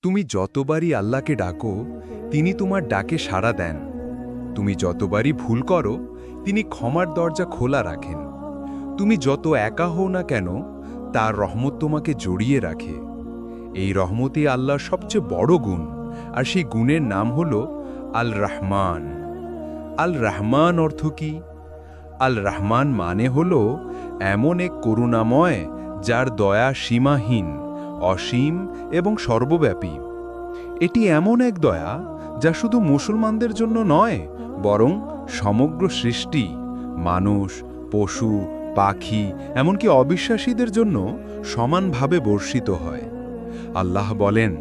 তুমি যতবারই আল্লাহকে ডাকো তিনি তোমার ডাকে সাড়া দেন। তুমি যতবারই ভুল করো তিনি ক্ষমার দরজা খোলা রাখেন। তুমি যত একা হও না কেন তার রহমত তোমাকে জড়িয়ে রাখে। এই রহমতই আল্লাহর সবচেয়ে বড় গুণ, আর সেই গুণের নাম হল আল রহমান। আল রহমান অর্থ কি? আল রহমান মানে হল এমন এক করুণাময় যার দয়া সীমাহীন, অসীম এবং সর্বব্যাপী। এটি এমন এক দয়া যা শুধু মুসলমানদের জন্য নয়, বরং সমগ্র সৃষ্টি, মানুষ, পশু, পাখি, এমনকি অবিশ্বাসীদের জন্য সমানভাবে বর্ষিত হয়। আল্লাহ বলেন,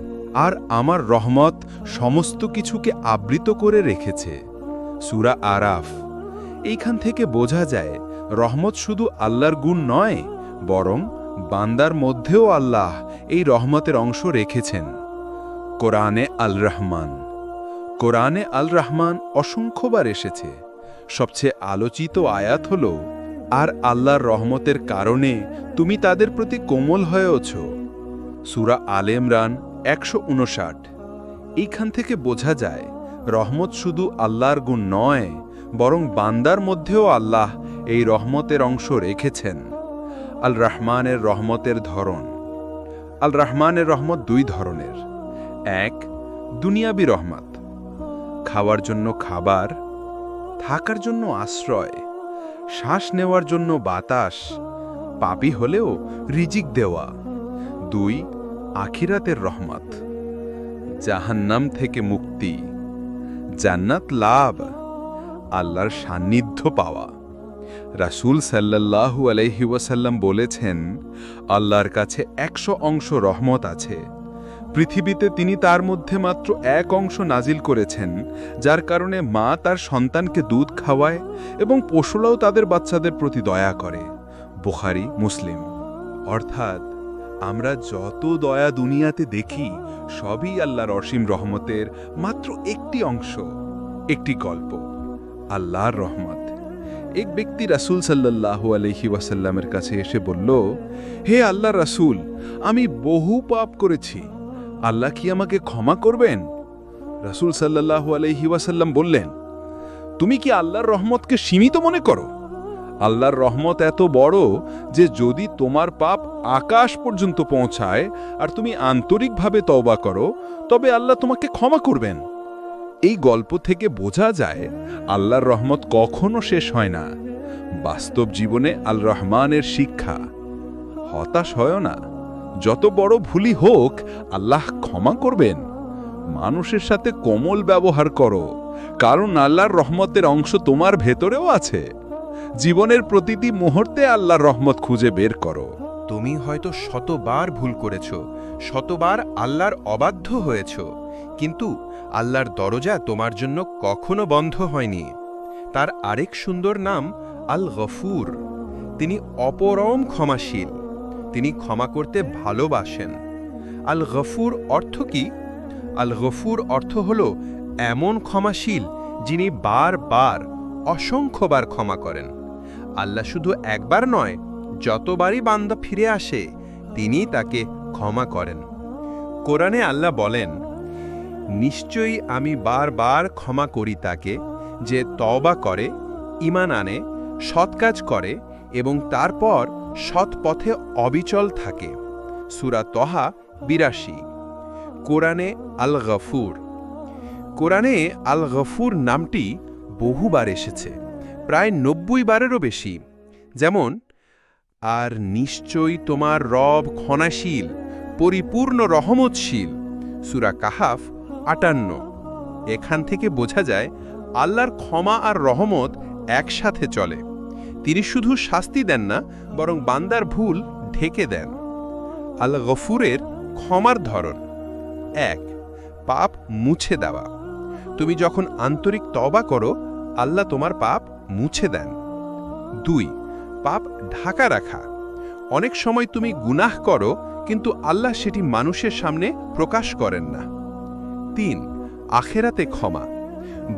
আর আমার রহমত সমস্ত কিছুকে আবৃত করে রেখেছে। সূরা আরাফ। এইখান থেকে বোঝা যায় রহমত শুধু আল্লাহর গুণ নয়, বরং বান্দার মধ্যেও আল্লাহ এই রহমতের অংশ রেখেছেন। কোরআনে আল রহমান। কোরআনে আল রহমান অসংখ্যবার এসেছে। সবচেয়ে আলোচিত আয়াত হল, আর আল্লাহর রহমতের কারণে তুমি তাদের প্রতি কোমল হয়েছ। সূরা আলে ইমরান ১৫৯। এইখান থেকে বোঝা যায় রহমত শুধু আল্লাহর গুণ নয়, বরং বান্দার মধ্যেও আল্লাহ এই রহমতের অংশ রেখেছেন। আল রহমানের রহমতের ধরন। আল রহমানের রহমত দুই ধরনের। এক, দুনিয়াবি রহমত, খাওয়ার জন্য খাবার, থাকার জন্য আশ্রয়, শ্বাস নেওয়ার জন্য বাতাস, পাপী হলেও রিজিক দেওয়া। দুই, আখিরাতের রহমত, জাহান্নাম থেকে মুক্তি, জান্নাত লাভ, আল্লাহর সান্নিধ্য পাওয়া। রাসূল সাল্লাল্লাহু আলাইহি ওয়াসাল্লাম বলেছেন, আল্লাহর কাছে ১০০ অংশ রহমত আছে। পৃথিবীতে তিনি তার মধ্যে মাত্র ১ অংশ নাজিল করেছেন, যার কারণে মা তার সন্তানকে দুধ খাওয়ায় এবং পশুরাও তাদের বাচ্চাদের প্রতি দয়া করে। বুখারী, মুসলিম। অর্থাৎ আমরা যত দয়া দুনিয়াতে দেখি সবই আল্লাহর অসীম রহমতের মাত্র একটি অংশ। একটি গল্প, আল্লাহর রহমত। এক ব্যক্তি রাসূল সাল্লাল্লাহু আলাইহি ওয়াসাল্লামের কাছে এসে বলল, হে আল্লাহর রাসূল, আমি বহু পাপ করেছি, আল্লাহ কি আমাকে ক্ষমা করবেন? রাসূল সাল্লাল্লাহু আলাইহি ওয়াসাল্লাম বললেন, তুমি কি আল্লাহর রহমতকে সীমিত মনে করো? আল্লাহর রহমত এত বড় যে যদি তোমার পাপ আকাশ পর্যন্ত পৌঁছায় আর তুমি আন্তরিকভাবে তওবা করো, তবে আল্লাহ তোমাকে ক্ষমা করবেন। এই গল্প থেকে বোঝা যায় আল্লাহর রহমত কখনো শেষ হয় না। বাস্তব জীবনে আল রহমানের শিক্ষা, হতাশ হয় না। যত বড় ভুলই হোক আল্লাহ ক্ষমা করবেন। মানুষের সাথে কোমল ব্যবহার করো, কারণ আল্লাহর রহমতের অংশ তোমার ভেতরেও আছে। জীবনের প্রতিটি মুহূর্তে আল্লাহর রহমত খুঁজে বের করো। তুমি হয়তো শতবার ভুল করেছ, শতবার আল্লাহর অবাধ্য হয়েছ, কিন্তু আল্লাহর দরজা তোমার জন্য কখনো বন্ধ হয়নি। তার আরেক সুন্দর নাম আল গফুর। তিনি অপরম ক্ষমাশীল, তিনি ক্ষমা করতে ভালোবাসেন। আল গফুর অর্থ কি? আল গফুর অর্থ হল এমন ক্ষমাশীল যিনি বারবার, অসংখ্যবার ক্ষমা করেন। আল্লাহ শুধু একবার নয়, যতবারই বান্দা ফিরে আসে তিনি তাকে ক্ষমা করেন। কোরআনে আল্লাহ বলেন, নিশ্চয়ই আমি বারবার ক্ষমা করি তাকে যে তওবা করে, ঈমান আনে, সৎ কাজ করে এবং তারপর সৎ পথে অবিচল থাকে। সূরা তহা ৮২। কোরআনে আল গফুর। কোরআনে আল গফুর নামটি বহুবার এসেছে, প্রায় ৯০ বারেরও বেশি। যেমন, আর নিশ্চয়ই তোমার রব ক্ষমাশীল, পরিপূর্ণ রহমতশীল। সূরা কাহাফ ৫৮। এখান থেকে বোঝা যায় আল্লাহর ক্ষমা আর রহমত একসাথে চলে। তিনি শুধু শাস্তি দেন না, বরং বান্দার ভুল ঢেকে দেন। আল গফুরের ক্ষমার ধরন। ১, পাপ মুছে দেওয়া। তুমি যখন আন্তরিক তওবা করো, আল্লাহ তোমার পাপ মুছে দেন। ২, পাপ ঢাকা রাখা। অনেক সময় তুমি গুনাহ করো, কিন্তু আল্লাহ সেটি মানুষের সামনে প্রকাশ করেন না। ৩, আখেরাতে ক্ষমা।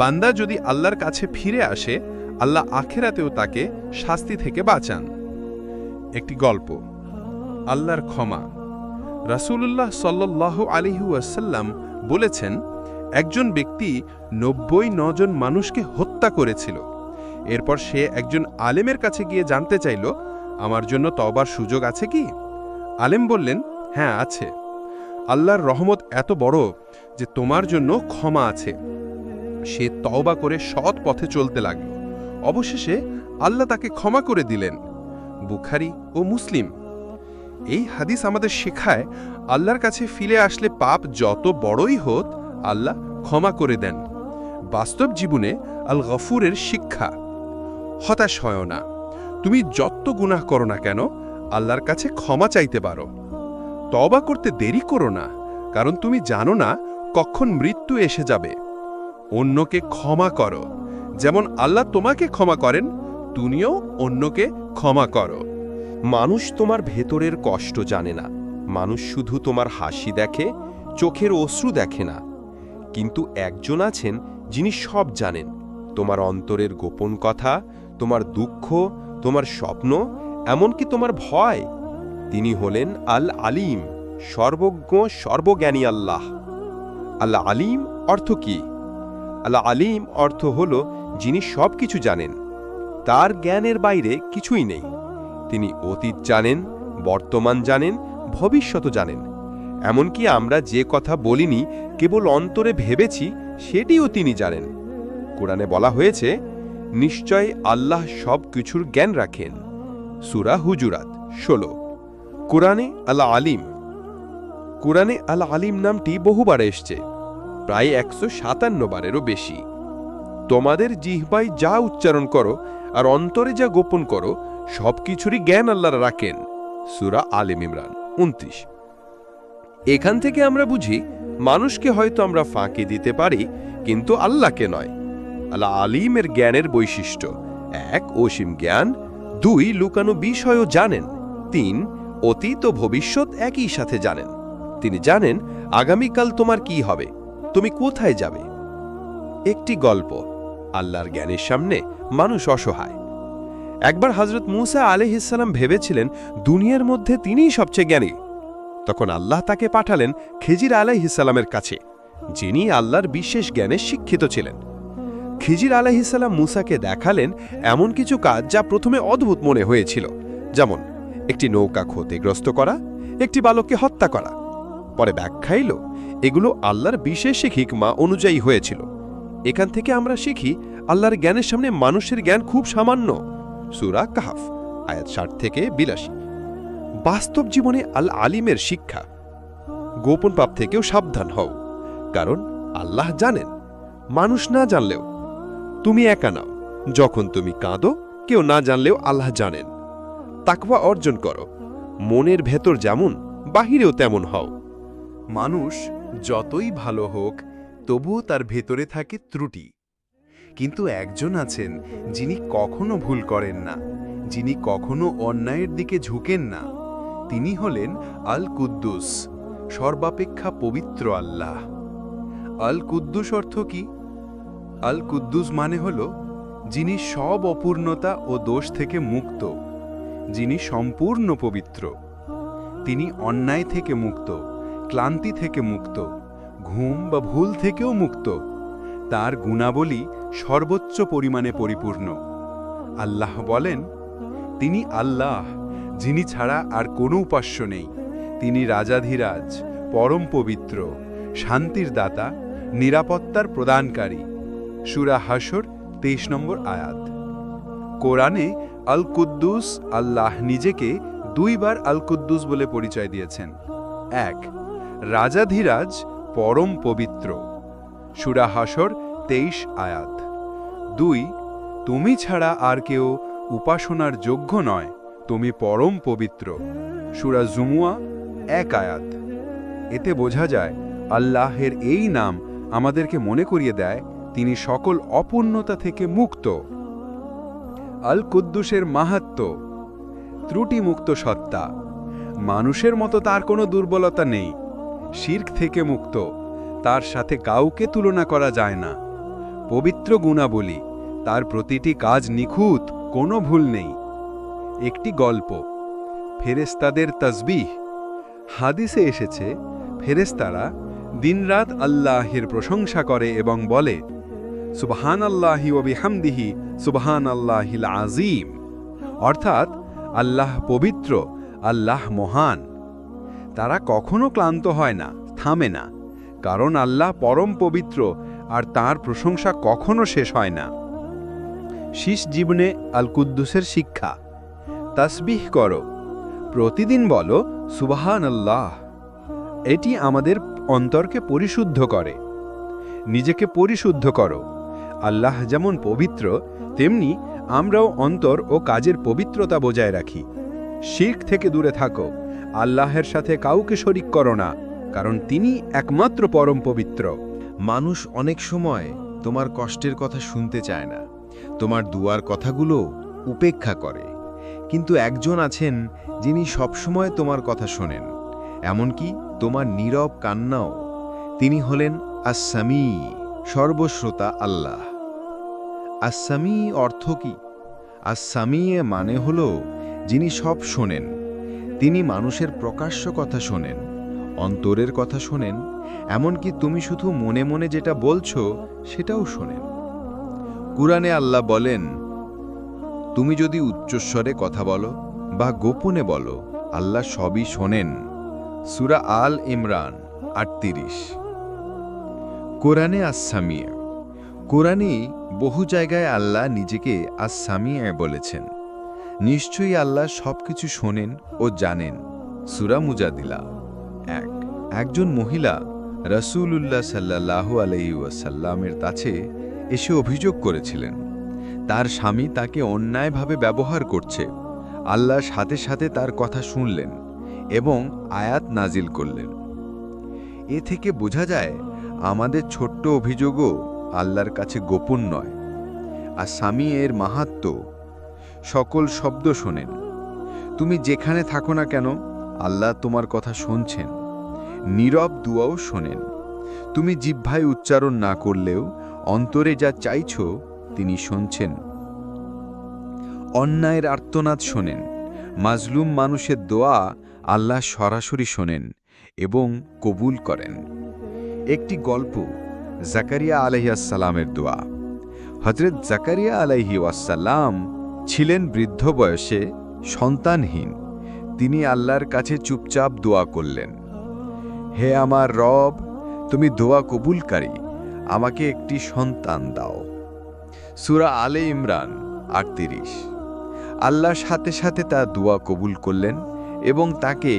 বান্দা যদি আল্লাহর কাছে ফিরে আসে, আল্লাহ আখেরাতেও তাকে শাস্তি থেকে বাঁচান। একটি গল্প, আল্লাহর ক্ষমা। রাসূলুল্লাহ সাল্লাল্লাহু আলাইহি ওয়াসাল্লাম বলেছেন, একজন ব্যক্তি ৯৯ জন মানুষকে হত্যা করেছিল। এরপর সে একজন আলেমের কাছে গিয়ে জানতে চাইল, আমার জন্য তওবার সুযোগ আছে কি? আলেম বললেন, হ্যাঁ আছে। আল্লাহর রহমত এত বড় যে তোমার জন্য ক্ষমা আছে। সে তওবা করে সৎ পথে চলতে লাগল। অবশেষে আল্লাহ তাকে ক্ষমা করে দিলেন। বুখারী ও মুসলিম। এই হাদিস আমাদের শেখায়, আল্লাহর কাছে ফিরে আসলে পাপ যত বড়ই হোক আল্লাহ ক্ষমা করে দেন। বাস্তব জীবনে আল গফুরের শিক্ষা। হতাশ হয় না। তুমি যত গুনাহ করো না কেন, আল্লাহর কাছে ক্ষমা চাইতে পারো। তওবা করতে দেরি করো না, কারণ তুমি জানো না কখন মৃত্যু এসে যাবে। অন্যকে ক্ষমা করো, যেমন আল্লাহ তোমাকে ক্ষমা করেন, তুমিও অন্যকে ক্ষমা করো। মানুষ তোমার ভেতরের কষ্ট জানে না। মানুষ শুধু তোমার হাসি দেখে, চোখের অশ্রু দেখে না। কিন্তু একজন আছেন যিনি সব জানেন, তোমার অন্তরের গোপন কথা, তোমার দুঃখ, তোমার স্বপ্ন, এমনকি তোমার ভয়। তিনি হলেন আল আলিম, সর্বজ্ঞ সর্বজ্ঞানী আল্লাহ। আল্লাহ আলিম অর্থ কি? আল্লাহ আলিম অর্থ হল যিনি সব কিছু জানেন, তার জ্ঞানের বাইরে কিছুই নেই। তিনি অতীত জানেন, বর্তমান জানেন, ভবিষ্যৎ জানেন। এমনকি আমরা যে কথা বলিনি, কেবল অন্তরে ভেবেছি, সেটিও তিনি জানেন। কোরআনে বলা হয়েছে, নিশ্চয় আল্লাহ সব কিছুর জ্ঞান রাখেন। সূরা হুজুরাত ১৬। কোরআনে আল্লাহ আলিম। কোরআনে আল্লাহ আলিম নামটি বহুবার এসছে, প্রায় ১৫৭ বারেরও বেশি। তোমাদের জিহ্বায় যা উচ্চারণ করো আর অন্তরে যা গোপন করো, সব কিছুরই জ্ঞান আল্লাহ রাখেন। সূরা আলে ইমরান ২৯। এখান থেকে আমরা বুঝি, মানুষকে হয়তো আমরা ফাঁকি দিতে পারি, কিন্তু আল্লাহকে নয়। আল্লাহ আলিমের জ্ঞানের বৈশিষ্ট্য: ১ অসীম জ্ঞান, ২ লুকানো বিষয়ও জানেন, ৩ অতীত ও ভবিষ্যৎ একই সাথে জানেন। তিনি জানেন আগামীকাল তোমার কি হবে, তুমি কোথায় যাবে। একটি গল্প। আল্লাহর জ্ঞানের সামনে মানুষ অসহায়। একবার হযরত মূসা আলাইহিস সালাম ভেবেছিলেন দুনিয়ার মধ্যে তিনিই সবচেয়ে জ্ঞানী। তখন আল্লাহ তাকে পাঠালেন খিজির আলাইহিস সালামের কাছে, যিনি আল্লাহর বিশেষ জ্ঞানে শিক্ষিত ছিলেন। খিজির আলাইহিস সালাম মূসাকে দেখালেন এমন কিছু কাজ যা প্রথমে অদ্ভুত মনে হয়েছিল, যেমন একটি নৌকা ক্ষতিগ্রস্ত করা, একটি বালককে হত্যা করা। পরে ব্যাখ্যা এল, এগুলো আল্লাহর বিশেষ হিকমা অনুযায়ী হয়েছিল। এখান থেকে আমরা শিখি, আল্লাহর জ্ঞানের সামনে মানুষের জ্ঞান খুব সামান্য। সূরা কাহফ আয়াত ৬০ থেকে ৮২। বাস্তব জীবনে আল আলিমের শিক্ষা: গোপন পাপ থেকেও সাবধান হও, কারণ আল্লাহ জানেন। মানুষ না জানলেও তুমি একা নাও। যখন তুমি কাঁদো, কেউ না জানলেও আল্লাহ জানেন। তাকওয়া অর্জন করো, মনের ভেতর যেমন বাহিরেও তেমন হও। মানুষ যতই ভালো হোক, তবুও তার ভেতরে থাকে ত্রুটি। কিন্তু একজন আছেন যিনি কখনো ভুল করেন না, যিনি কখনো অন্যায়ের দিকে ঝুঁকেন না। তিনি হলেন আল কুদ্দুস, সর্বাপেক্ষা পবিত্র আল্লাহ। আল কুদ্দুস অর্থ কি? আল কুদ্দুস মানে হল যিনি সব অপূর্ণতা ও দোষ থেকে মুক্ত, যিনি সম্পূর্ণ পবিত্র। তিনি অন্যায় থেকে মুক্ত, ক্লান্তি থেকে মুক্ত, ঘুম বা ভুল থেকেও মুক্ত। তার গুণাবলী সর্বোচ্চ পরিমাণে পরিপূর্ণ। আল্লাহ বলেন, তিনি আল্লাহ, যিনি ছাড়া আর কোনো উপাস্য নেই। তিনি রাজাধিরাজ, পরম পবিত্র, শান্তির দাতা, নিরাপত্তার প্রদানকারী। সূরা হাশর ২৩ নম্বর আয়াত। কোরআনে আল কুদ্দুস আল্লাহ নিজেকে ২ বার আল কুদ্দুস বলে পরিচয় দিয়েছেন। ১ রাজাধিরাজ, পরম পবিত্র, সূরা হাশর ২৩ আয়াত। ২ তুমি ছাড়া আর কেউ উপাসনার যোগ্য নয়, তুমি পরম পবিত্র, সূরা জুমুয়া ১ আয়াত। এতে বোঝা যায় আল্লাহের এই নাম আমাদেরকে মনে করিয়ে দেয় তিনি সকল অপূর্ণতা থেকে মুক্ত। আল কুদ্দুসের মাহাত্ম্য: ত্রুটিমুক্ত সত্তা, মানুষের মতো তার কোনো দুর্বলতা নেই, শিরক থেকে মুক্ত, তার সাথে কাউকে তুলনা করা যায় না। পবিত্র গুণাবলী, তার প্রতিটি কাজ নিখুঁত, কোনো ভুল নেই। একটি গল্প। ফেরেশতাদের তাসবিহ: হাদিসে এসেছে, ফেরেশতারা দিনরাত আল্লাহের প্রশংসা করে এবং বলে, সুবহানাল্লাহি ওয়া বিহামদিহি সুবহানাল্লাহিল আযীম, অর্থাৎ আল্লাহ পবিত্র, আল্লাহ মহান। তারা কখনো ক্লান্ত হয় না, থামে না, কারণ আল্লাহ পরম পবিত্র আর তার প্রশংসা কখনো শেষ হয় না। শীষ জীবনে আল কুদ্দুসের শিক্ষা: তাসবিহ করো, প্রতিদিন বলো সুবহানাল্লাহ। এটি আমাদের অন্তরকে পরিশুদ্ধ করে। নিজেকে পরিশুদ্ধ করো। আল্লাহ যেমন পবিত্র, তেমনি আমরাও অন্তর ও কাজের পবিত্রতা বজায় রাখি। শিরক থেকে দূরে থাকো। আল্লাহের সাথে কাউকে শরিক করো না, কারণ তিনি একমাত্র পরম পবিত্র। মানুষ অনেক সময় তোমার কষ্টের কথা শুনতে চায় না, তোমার দুয়ার কথাগুলো উপেক্ষা করে, কিন্তু একজন আছেন যিনি সবসময় তোমার কথা শোনেন, এমনকি তোমার নীরব কান্নাও। তিনি হলেন আস-সামি, সর্বশ্রোতা আল্লাহ। আস-সামি অর্থ কি? আস-সামি মানে হল যিনি সব শোনেন। তিনি মানুষের প্রকাশ্য কথা শোনেন, অন্তরের কথা শোনেন, এমনকি তুমি শুধু মনে মনে যেটা বলছো সেটাও শোনেন। কুরআনে আল্লাহ বলেন, তুমি যদি উচ্চস্বরে কথা বলো বা গোপনে বলো, আল্লাহ সবই শোনেন। সূরা আল ইমরান ৩৮। কোরআনে আস-সামিয়ে। কোরআনে বহু জায়গায় আল্লাহ নিজেকে আস-সামিয়ে বলেছেন। নিশ্চয়ই আল্লাহ সবকিছু শোনেন ও জানেন। সূরা মুজাদিলা ১। একজন মহিলা রাসূলুল্লাহ সাল্লাল্লাহু আলাইহি ওয়াসাল্লামের কাছে এসে অভিযোগ করেছিলেন, তার স্বামী তাকে অন্যায়ভাবে ব্যবহার করছে। আল্লাহ সাথে সাথে তার কথা শুনলেন এবং আয়াত নাজিল করলেন। এ থেকে বোঝা যায় আমাদের ছোট্ট অভিযোগও আল্লাহর কাছে গোপন নয়। আর স্বামী এর মাহাত্ম্য, সকল শব্দ শোনেন। তুমি যেখানে থাকো না কেন, আল্লাহ তোমার কথা শুনছেন। নীরব দুয়াও শোনেন। তুমি জিহ্বায় উচ্চারণ না করলেও অন্তরে যা চাইছো তিনি শুনছেন। অন্যায়ের আর্তনাদ শোনেন। মাজলুম মানুষের দোয়া আল্লাহ সরাসরি শোনেন এবং কবুল করেন। একটি গল্প, জাকারিয়া আলাইহিস সালামের দোয়া। হযরত জাকারিয়া আলাইহিস সালাম ছিলেন বৃদ্ধ বয়সে, সন্তানহীন। তিনি আল্লাহর কাছে চুপচাপ দোয়া করলেন, হে আমার রব, তুমি দোয়া কবুলকারী, আমাকে একটি সন্তান দাও। সূরা আলে ইমরান ৩৮। আল্লাহ সাথে সাথে তার দোয়া কবুল করলেন এবং তাকে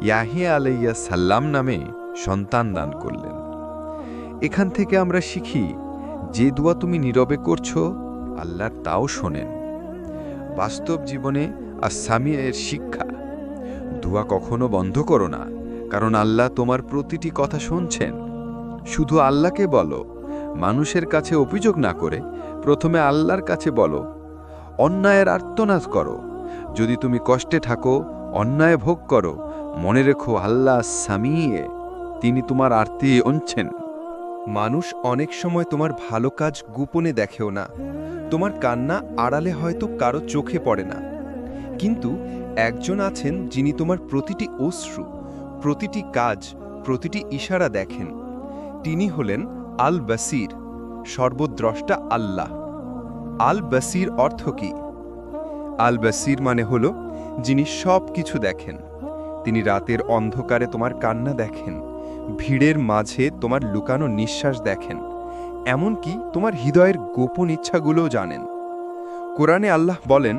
ইয়াহিয়া আলাইহিস সালাম নামে সন্তান দান করলেন। এখান থেকে আমরা শিখি, যে দোয়া তুমি নীরবে করছো, আল্লাহ তাও শোনেন। বাস্তব জীবনে আস-সামিয়ের শিক্ষা: দোয়া কখনো বন্ধ করো না, কারণ আল্লাহ তোমার প্রতিটি কথা শুনছেন। শুধু আল্লাহকে বলো, মানুষের কাছে অভিযোগ না করে প্রথমে আল্লাহর কাছে বলো। অন্যায়ের আর্তনাদ করো। যদি তুমি কষ্টে থাকো, অন্যায় ভোগ করো, মনে রেখো আল্লাহ সামিয়ে, তিনি তোমার আরতি শুনছেন। মানুষ অনেক সময় তোমার ভালো কাজ গোপনে দেখেও না। তোমার কান্না আড়ালে হয়তো কারো চোখে পড়ে না, কিন্তু একজন আছেন যিনি তোমার প্রতিটি অশ্রু, প্রতিটি কাজ, প্রতিটি ইশারা দেখেন। তিনি হলেন আল বাসির, সর্বদ্রষ্টা আল্লাহ। আল বাসির অর্থ কি? আল বাসির মানে হল যিনি সব কিছু দেখেন। তিনি রাতের অন্ধকারে তোমার কান্না দেখেন, ভিড়ের মাঝে তোমার লুকানো নিঃশ্বাস দেখেন, এমনকি তোমার হৃদয়ের গোপন ইচ্ছাগুলোও জানেন। কোরআনে আল্লাহ বলেন,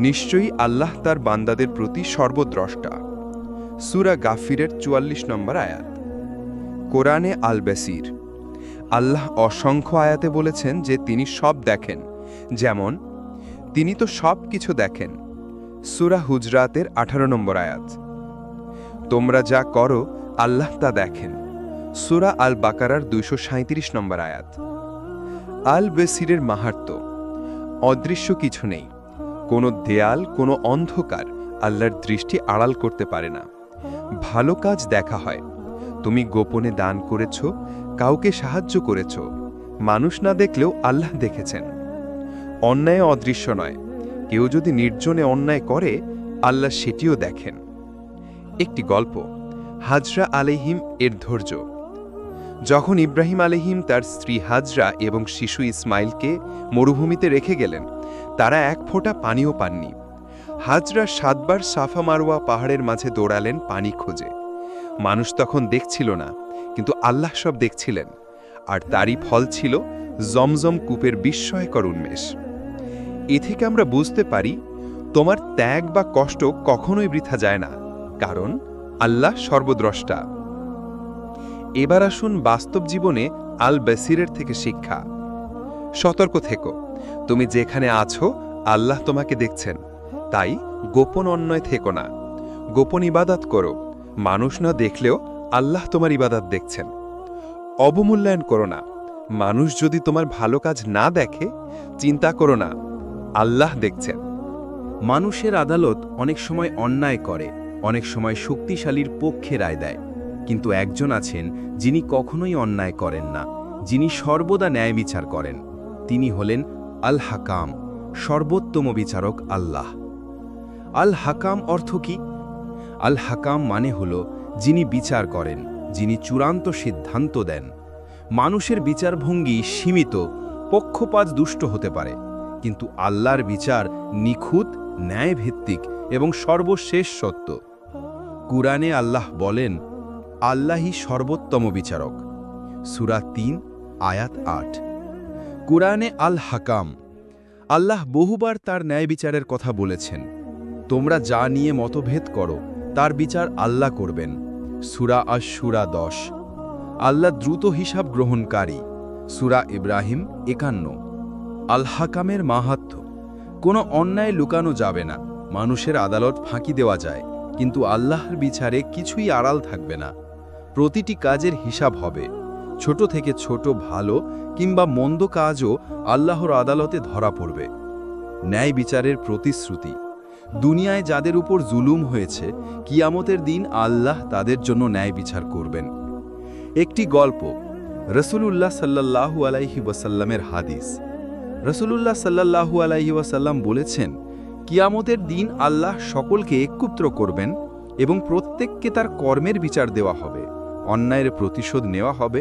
নিশ্চয়ই আল্লাহ তার বান্দাদের প্রতি সর্বদ্রষ্টা। সূরা গাফিরের ৪৪ নম্বর আয়াত। কোরআনে আল বাসির। আল্লাহ অসংখ্য আয়াতে বলেছেন যে তিনি সব দেখেন, যেমন তিনি তো সব কিছু দেখেন। সূরা হুজরাতের ১৮ নম্বর আয়াত। তোমরা যা করো আল্লাহ তা দেখেন। সূরা আল বাকারার ২৩৭ নম্বর আয়াত। আল বাসিরের মাহাত্ম্য: অদৃশ্য কিছু নেই, কোনো দেয়াল, কোনো অন্ধকার আল্লাহর দৃষ্টি আড়াল করতে পারে না। ভালো কাজ দেখা হয়। তুমি গোপনে দান করেছ, কাউকে সাহায্য করেছ, মানুষ না দেখলেও আল্লাহ দেখেছেন। অন্যায় অদৃশ্য নয়, কেউ যদি নির্জনে অন্যায় করে, আল্লাহ সেটিও দেখেন। একটি গল্প, হাজরা আলাইহিম এর ধৈর্য। যখন ইব্রাহিম আলাইহিম তার স্ত্রী হাজরা এবং শিশু ইসমাইলকে মরুভূমিতে রেখে গেলেন, তারা এক ফোঁটা পানিও পাননি। হাজরা 7 বার সাফা মারওয়া পাহাড়ের মাঝে দৌড়ালেন পানি খোঁজে। মানুষ তখন দেখছিল না, কিন্তু আল্লাহ সব দেখছিলেন, আর তারই ফল ছিল জমজম কূপের বিস্ময়কর উন্মেষ। এ থেকে আমরা বুঝতে পারি, তোমার ত্যাগ বা কষ্ট কখনোই বৃথা যায় না, কারণ আল্লাহ সর্বদ্রষ্টা। এবার আসুন বাস্তব জীবনে আল বাসিরের থেকে শিক্ষা। সতর্ক থেকো, তুমি যেখানে আছো আল্লাহ তোমাকে দেখছেন, তাই গোপন অন্যায় থেকো না। গোপন ইবাদত করো, মানুষ না দেখলেও আল্লাহ তোমার ইবাদত দেখছেন। অবমূল্যায়ন করো না, মানুষ যদি তোমার ভালো কাজ না দেখে চিন্তা করো না, আল্লাহ দেখছেন। মানুষের আদালত অনেক সময় অন্যায় করে, অনেক সময় শক্তিশালীর পক্ষে রায় দেয়, কিন্তু একজন আছেন যিনি কখনোই অন্যায় করেন না, যিনি সর্বদা ন্যায় বিচার করেন। তিনি হলেন আল হাকাম, সর্বোত্তম বিচারক আল্লাহ। আল হাকাম অর্থ কি? আল হাকাম মানে হল যিনি বিচার করেন, যিনি চূড়ান্ত সিদ্ধান্ত দেন। মানুষের বিচারভঙ্গি সীমিত, পক্ষপাত দুষ্ট হতে পারে, কিন্তু আল্লাহর বিচার নিখুঁত, ন্যায়ভিত্তিক এবং সর্বশেষ সত্য। কুরআনে আল্লাহ বলেন, আল্লাহই সর্বোত্তম বিচারক। সূরা ৩ আয়াত ৮। কুরআনে আল হাকাম, আল্লাহ বহুবার তার ন্যায় বিচারের কথা বলেছেন। তোমরা যা নিয়ে মতভেদ করো তার বিচার আল্লাহ করবেন। সূরা আশ-শুরা ১০। আল্লাহ দ্রুত হিসাব গ্রহণকারী। সূরা ইব্রাহিম ৫১। আল হাকামের মাহাত্ম্য, কোনো অন্যায় লুকানো যাবে না। মানুষের আদালত ফাঁকি দেওয়া যায়, কিন্তু আল্লাহর বিচারে কিছুই আড়াল থাকবে না। প্রতিটি কাজের হিসাব হবে, ছোট থেকে ছোট ভালো কিংবা মন্দ কাজও আল্লাহর আদালতে ধরা পড়বে। ন্যায় বিচারের প্রতিশ্রুতি, দুনিয়ায় যাদের উপর জুলুম হয়েছে, কিয়ামতের দিন আল্লাহ তাদের জন্য ন্যায় বিচার করবেন। একটি গল্প, রাসূলুল্লাহ সাল্লাল্লাহু আলাইহি ওয়াসাল্লামের হাদিস। রাসূলুল্লাহ সাল্লাল্লাহু আলাইহি ওয়াসাল্লাম বলেছেন, কিয়ামতের দিন আল্লাহ সকলকে একত্র করবেন এবং প্রত্যেককে তার কর্মের বিচার দেওয়া হবে, অন্যায়ের প্রতিশোধ নেওয়া হবে।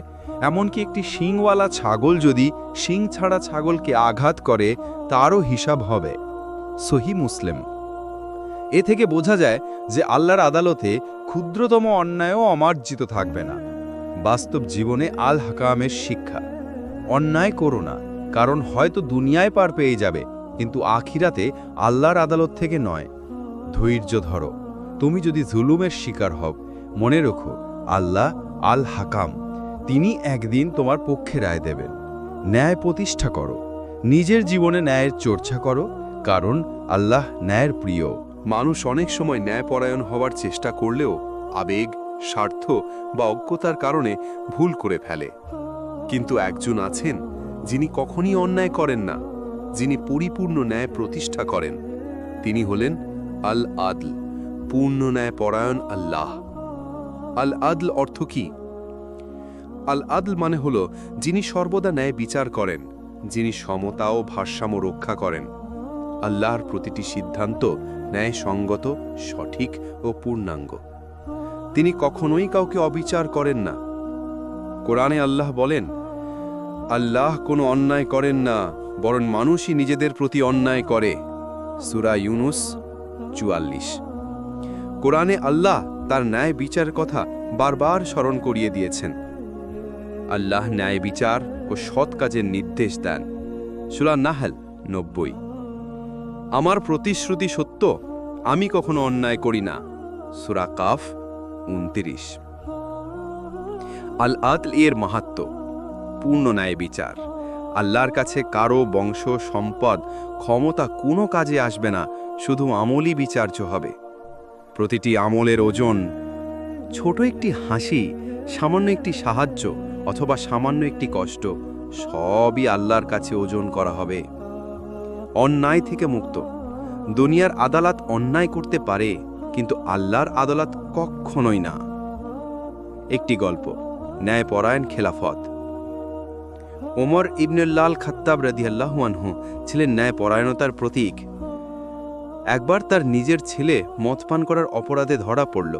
এমনকি একটি শিংওয়ালা ছাগল যদি শিং ছাড়া ছাগলকে আঘাত করে তারও হিসাব হবে। সহিহ মুসলিম। এ থেকে বোঝা যায় যে আল্লাহর আদালতে ক্ষুদ্রতম অন্যায়ও অমার্জিত থাকবে না। বাস্তব জীবনে আল হাকামের শিক্ষা, অন্যায় করো না, কারণ হয়তো দুনিয়ায় পার পেয়ে যাবে, কিন্তু আখিরাতে আল্লাহর আদালত থেকে নয়। ধৈর্য ধরো, তুমি যদি জুলুমের শিকার হও, মনে রেখো আল্লাহ আল হাকাম, তিনি একদিন তোমার পক্ষে রায় দেবেন। ন্যায় প্রতিষ্ঠা করো, নিজের জীবনে ন্যায়ের চর্চা করো, কারণ আল্লাহ ন্যায়ের প্রিয়। মানুষ অনেক সময় ন্যায়পরায়ণ হওয়ার চেষ্টা করলেও আবেগ, স্বার্থ বা অজ্ঞতার কারণে ভুল করে ফেলে। কিন্তু একজন আছেন যিনি কখনই অন্যায় করেন না, যিনি পরিপূর্ণ ন্যায় প্রতিষ্ঠা করেন। তিনি হলেন আল আদল, পূর্ণ ন্যায়পরায়ণ আল্লাহ। আল আদল অর্থ কি? আল আদল মানে হল যিনি সর্বদা ন্যায় বিচার করেন, যিনি সমতা ও ভারসাম্য রক্ষা করেন। আল্লাহর প্রতিটি সিদ্ধান্ত ন্যায়সঙ্গত, সঠিক ও পূর্ণাঙ্গ। তিনি কখনোই কাউকে অবিচার করেন না। কোরআনে আল্লাহ বলেন, আল্লাহ কোনো অন্যায় করেন না, বরং মানুষই নিজেদের প্রতি অন্যায় করে। সূরা ইউনুস ৪৪। কোরআনে আল্লাহ তার ন্যায় বিচার কথা বারবার স্মরণ করিয়ে দিয়েছেন। আল্লাহ ন্যায় বিচার ও সৎ কাজের নির্দেশ দেন। সূরা নাহল ৯০। আমার প্রতিশ্রুতি সত্য, আমি কখনো অন্যায় করি না। সূরা কাফ ২৯। আল আদল এর মাহাত্ম্য, পূর্ণ ন্যায় বিচার। আল্লাহর কাছে কারো বংশ, সম্পদ, ক্ষমতা কোনো কাজে আসবে না, শুধু আমলই বিচার্য হবে। প্রতিটি আমলের ওজন, ছোট একটি হাসি, সামান্য একটি সাহায্য অথবা সামান্য একটি কষ্ট, সবই আল্লাহর কাছে ওজন করা হবে। অন্যায় থেকে মুক্ত। দুনিয়ার আদালত অন্যায় করতে পারে, কিন্তু আল্লাহর আদালত কখনোই না। একটি গল্প, ন্যায়পরায়ণ খেলাফত। ওমর ইবনুল্লাল খাত্তাব রাদিয়াল্লাহু আনহু ছিলেন ন্যায়পরায়ণতার প্রতীক। একবার তার নিজের ছেলে মদ পান করার অপরাধে ধরা পড়ল।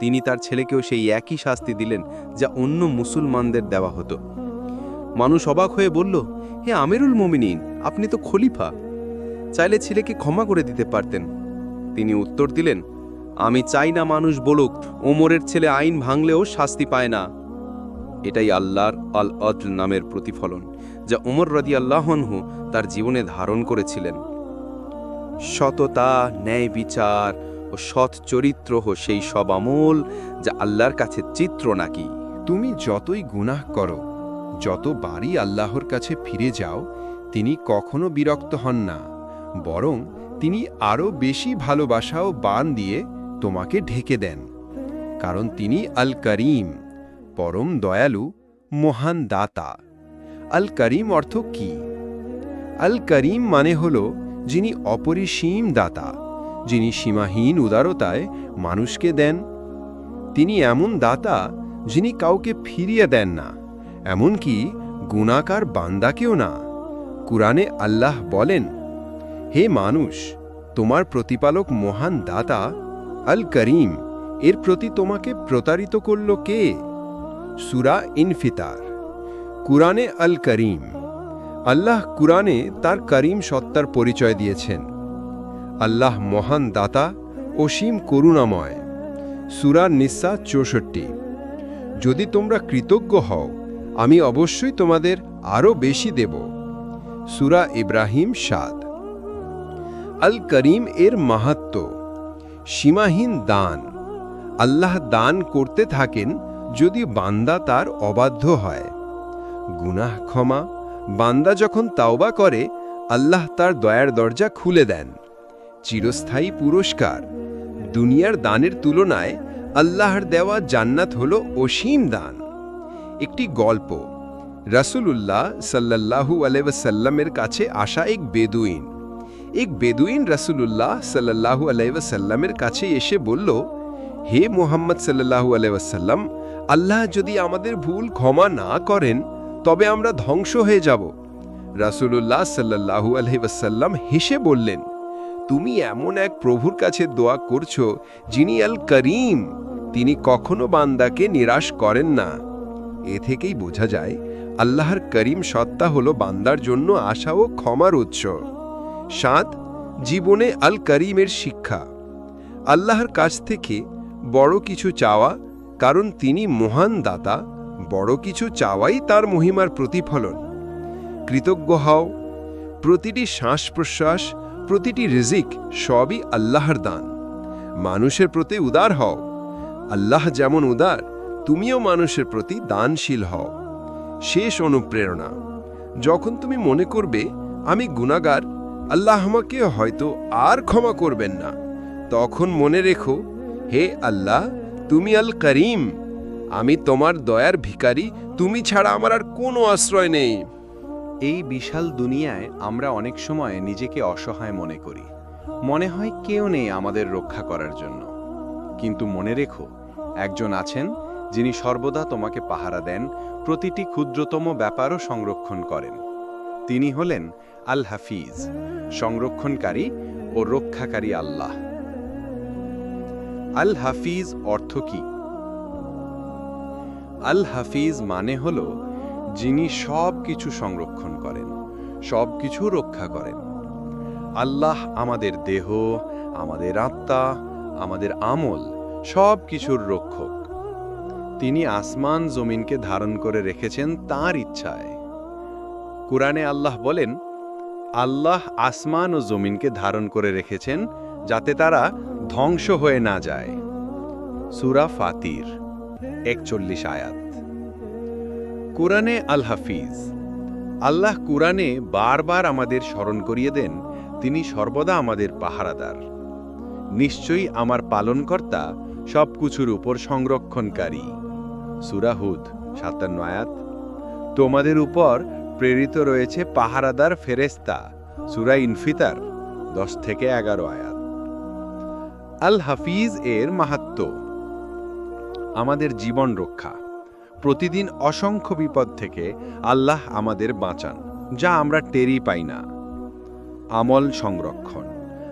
তিনি তার ছেলেকেও সেই একই শাস্তি দিলেন যা অন্য মুসলমানদের দেওয়া হতো। মানুষ অবাক হয়ে বলল, হে আমিরুল মোমিনিন, আপনি তো খলিফা, চাইলে ছেলেকে ক্ষমা করে দিতে পারতেন। তিনি উত্তর দিলেন, আমি চাই না মানুষ বলুক ওমরের ছেলে আইন ভাঙলেও শাস্তি পায় না। এটাই আল্লাহর আল আদল নামের প্রতিফলন, যা ওমর রাদিয়াল্লাহু আনহু তার জীবনে ধারণ করেছিলেন। সততা, ন্যায় বিচার ও সৎ চরিত্র সেই সব আমল যা আল্লাহর কাছে চিত্র নাকি। তুমি যতই গুনাহ করো, যতবারই আল্লাহর কাছে ফিরে যাও, তিনি কখনো বিরক্ত হন না, বরং তিনি আরও বেশি ভালোবাসা ও বান দিয়ে তোমাকে ঢেকে দেন। কারণ তিনি আল করিম, পরম দয়ালু, মহান দাতা। আল করিম অর্থ কি? আল করিম মানে হল যিনি অপরিসীম দাতা, যিনি সীমাহীন উদারতায় মানুষকে দেন। তিনি এমন দাতা যিনি কাউকে ফিরিয়ে দেন না, এমনকি গুনাহগার বান্দাকেও না। কুরআনে আল্লাহ বলেন, হে মানুষ, তোমার প্রতিপালক মহান দাতা আল করিম, এর প্রতি তোমাকে প্রতারিত করল কে? সূরা ইনফিতার। কুরআনে আল করিম, আল্লাহ কুরআনে তার করিম সত্তার পরিচয় দিয়েছেন। আল্লাহ মহান দাতা, অসীম করুণাময়। সূরা নিসা 64। যদি তোমরা কৃতজ্ঞ হও, আমি অবশ্যই তোমাদের আরও বেশি দেব। সূরা ইব্রাহিম 7। আল করিম এর মাহাত্ম্য, সীমাহীন দান। আল্লাহ দান করতে থাকেন যদি বান্দা তার অবাধ্য হয়। গুনাহ ক্ষমা, বান্দা যখন তাওবা করে, আল্লাহ তার দয়ার দরজা খুলে দেন। চিরস্থায়ী পুরস্কার, দুনিয়ার দানের তুলনায় আল্লাহর দেওয়া জান্নাত হল অসীম দান। একটি গল্প। রাসূলুল্লাহ সাল্লাল্লাহু আলাইহি ওয়াসাল্লামের কাছে আসা এক বেদুইন রাসূলুল্লাহ সাল্লাল্লাহু আলাইহি ওয়াসাল্লামের কাছে এসে বলল, হে মুহাম্মদ সাল্লাল্লাহু আলাইহি ওয়াসাল্লাম, আল্লাহ যদি আমাদের ভুল ক্ষমা না করেন তবে আমরা ধ্বংস হয়ে যাব। রাসূলুল্লাহ সাল্লাল্লাহু আলাইহি ওয়াসাল্লাম হেসে বললেন, তুমি এমন এক প্রভুর কাছে দোয়া করছো যিনি আল করিম, তিনি কখনো বান্দাকে নিরাশ করেন না। এ থেকেই বোঝা যায় আল্লাহর করিম সত্তা হল বান্দার জন্য আশা ও ক্ষমার উৎস। 7. জীবনে আল করিমের শিক্ষা। আল্লাহর কাছ থেকে বড় কিছু চাওয়া, কারণ তিনি মহান দাতা, বড় কিছু চাওয়াই তার মহিমার প্রতিফলন। কৃতজ্ঞ হও। প্রতিটি শ্বাস প্রশ্বাস, প্রতিটি রিজিক সবই আল্লাহর দান। মানুষের প্রতি উদার হও। আল্লাহ যেমন উদার, তুমিও মানুষের প্রতি দানশীল হও। শেষ অনুপ্রেরণা। যখন তুমি মনে করবে আমি গুনাহগার, আল্লাহ আমাকে হয়তো আর ক্ষমা করবেন না, তখন মনে রেখো, হে আল্লাহ, তুমি আল করিম, আমি তোমার দয়ার ভিখারি, তুমি ছাড়া আমার আর কোনো আশ্রয় নেই। এই বিশাল দুনিয়ায় আমরা অনেক সময় নিজেকে অসহায় মনে করি, মনে হয় কেউ নেই আমাদের রক্ষা করার জন্য। কিন্তু মনে রেখো, একজন আছেন যিনি সর্বদা তোমাকে পাহারা দেন, প্রতিটি ক্ষুদ্রতম ব্যাপারও সংরক্ষণ করেন। তিনি হলেন আল হাফিজ, সংরক্ষণকারী ও রক্ষাকারী আল্লাহ। আল হাফিজ অর্থ কি? আল হাফিজ মানে হল যিনি সব কিছু সংরক্ষণ করেন, সব কিছু রক্ষা করেন। আল্লাহ আমাদের দেহ, আমাদের আত্মা, আমাদের আমল, সব কিছুর রক্ষক। তিনি আসমান জমিনকে ধারণ করে রেখেছেন তাঁর ইচ্ছায়। কুরআনে আল্লাহ বলেন, আল্লাহ আসমান ও জমিনকে ধারণ করে রেখেছেন যাতে তারা ধ্বংস হয়ে না যায়। সূরা ফাতির 41 আয়াত। কুরআনে আল হাফিজ। আল্লাহ কুরআনে বারবার আমাদের স্মরণ করিয়ে দেন তিনি সর্বদা আমাদের পাহারাদার। নিশ্চয়ই আমার পালনকর্তা সবকিছুর উপর সংরক্ষণকারী। সূরা হুদ 57 আয়াত। তোমাদের উপর প্রেরিত রয়েছে পাহারাদার ফেরেশতা। সূরা ইনফিতার 10 থেকে 11 আয়াত। আল হাফিজ এর মাহাত্ম্য। আমাদের জীবন রক্ষা। প্রতিদিন অসংখ্য বিপদ থেকে আল্লাহ আমাদের বাঁচান, যা আমরা টেরই পাই না। আমল সংরক্ষণ।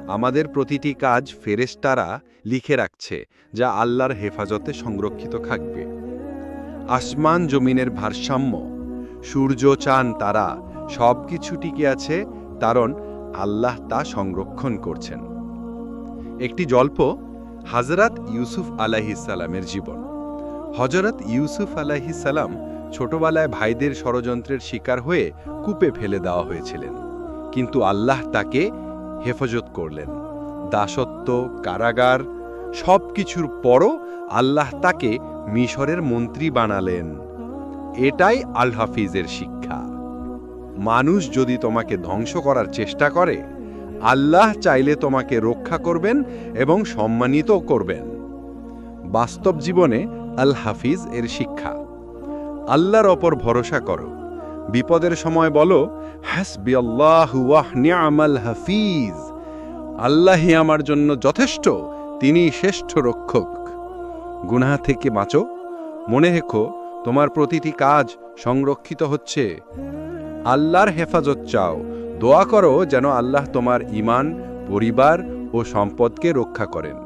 আমাদের প্রতিটি কাজ ফেরেশতারা লিখে রাখছে, যা আল্লাহর হেফাজতে সংরক্ষিত থাকবে। আসমান জমিনের ভারসাম্য, সূর্য চাঁদ তারা সব কিছু টিকে আছে, কারণ আল্লাহ তা সংরক্ষণ করছেন। একটি গল্প, হযরত ইউসুফ আলাইহিসসালামের জীবন। হযরত ইউসুফ আলাইহিসসালাম ছোটবেলায় ভাইদের ষড়যন্ত্রের শিকার হয়ে কূপে ফেলে দেওয়া হয়েছিলেন, কিন্তু আল্লাহ তাকে হেফাজত করলেন। দাসত্ব, কারাগার, সব কিছুর পরও আল্লাহ তাকে মিশরের মন্ত্রী বানালেন। এটাই আল হাফিজের শিক্ষা। মানুষ যদি তোমাকে ধ্বংস করার চেষ্টা করে, আল্লাহ চাইলে তোমাকে রক্ষা করবেন এবং সম্মানিত করবেন। বাস্তব জীবনে আল হাফিজ এর শিক্ষা। আল্লাহর ওপর ভরসা করো। বিপদের সময় বলো, হাসবিয়াল্লাহু ওয়া নি'মাল হাফিজ। আল্লাহই আমার জন্য যথেষ্ট, তিনি শ্রেষ্ঠ রক্ষক। গুনাহ থেকে বাঁচো। মনে রেখো, তোমার প্রতিটি কাজ সংরক্ষিত হচ্ছে। আল্লাহর হেফাজত চাও। দোয়া করো যেন আল্লাহ তোমার ঈমান, পরিবার ও সম্পদকে রক্ষা করেন।